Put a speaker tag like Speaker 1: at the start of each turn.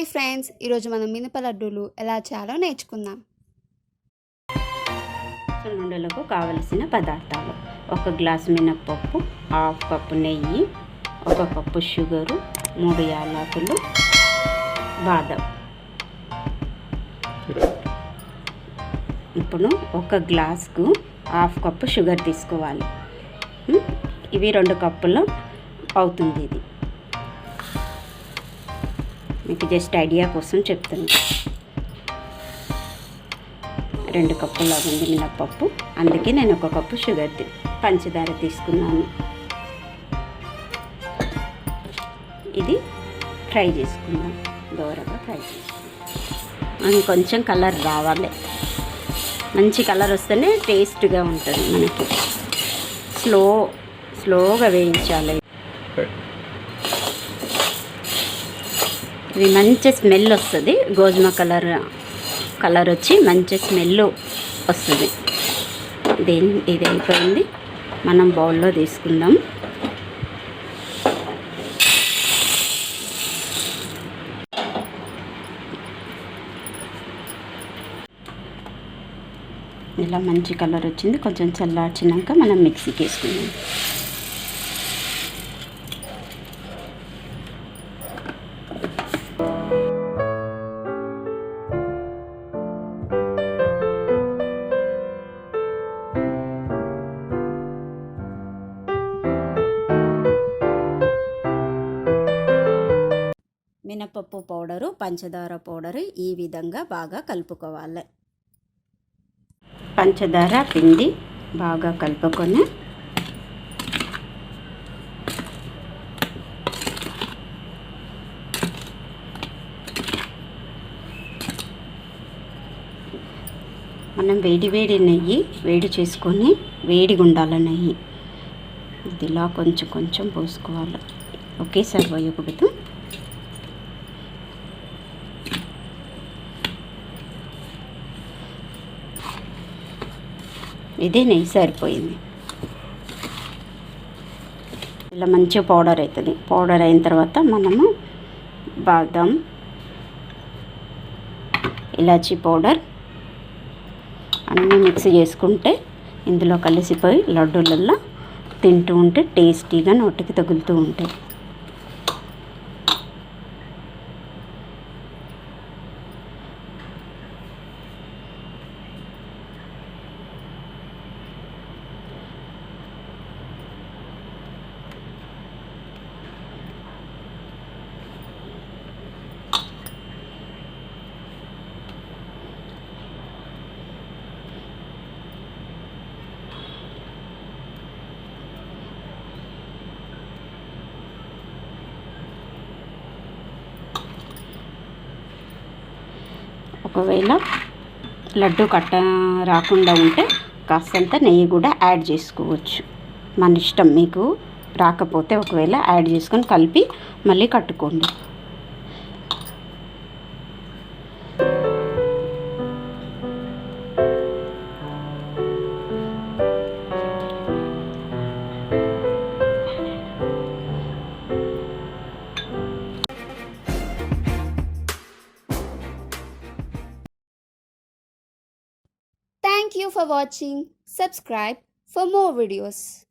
Speaker 1: Friends, ఈరోజు మనం మినప లడ్డూలు ఎలా చేయాలో నేర్చుకుందాం.
Speaker 2: సున్నుండలకు కావలసిన పదార్థాలు: 1 గ్లాసు మినప్పప్పు, 1/2 కప్పు నెయ్యి, 1 కప్పు షుగరు, 3 యాలకులు, బాదం. ఇప్పుడు 1 గ్లాసుకు 1/2 కప్పు షుగర్ తీసుకోవాలి. ఇవి 2 కప్పులు అవుతుంది. ఇది మీకు జస్ట్ ఐడియా కోసం చెప్తున్నాను. 2 కప్పులు ఉంది మినప్పప్పు, అందుకే నేను 1 కప్పు షుగర్ పంచదార తీసుకున్నాను. ఇది ఫ్రై చేసుకుందాం, దోరగా ఫ్రై చేసుకుందాం. అని కొంచెం కలర్ రావాలి, మంచి కలర్ వస్తేనే టేస్ట్గా ఉంటుంది. మనకి స్లోగా వేయించాలి. ఇది మంచి స్మెల్ వస్తుంది, గోధుమ కలర్ వచ్చి మంచి స్మెల్ వస్తుంది. ఇది అయిపోయింది, మనం బౌల్లో తీసుకుందాం. ఇలా మంచి కలర్ వచ్చింది, కొంచెం చల్లార్చినాక మనం మిక్సీకి వేసుకుందాం. మినపప్పు పౌడరు, పంచదార పౌడరు ఈ విధంగా బాగా కలుపుకోవాలి. పంచదార పిండి బాగా కలుపుకొని మనం వేడి నెయ్యి వేడి చేసుకొని, వేడిగా ఉండాలి నెయ్యి. ఇదిలా కొంచెం కొంచెం పోసుకోవాలి, ఒకేసారి పోయకూడదు. ఇదే నెయ్యి సరిపోయింది. ఇలా మంచిగా పౌడర్ అవుతుంది. పౌడర్ అయిన తర్వాత మనము బాదం, ఇలాచీ పౌడర్ అన్నీ మిక్స్ చేసుకుంటే ఇందులో కలిసిపోయి లడ్డూలల్లో తింటూ ఉంటే టేస్టీగా నోటికి తగులుతూ ఉంటాయి. ఒకవేళ లడ్డు కట్ట రాకుండా ఉంటే కాస్తంత నెయ్యి కూడా యాడ్ చేసుకోవచ్చు, మన ఇష్టం. మీకు రాకపోతే ఒకవేళ యాడ్ చేసుకొని కలిపి మళ్ళీ కట్టుకోండి.
Speaker 1: Thank you for watching. Subscribe for more videos.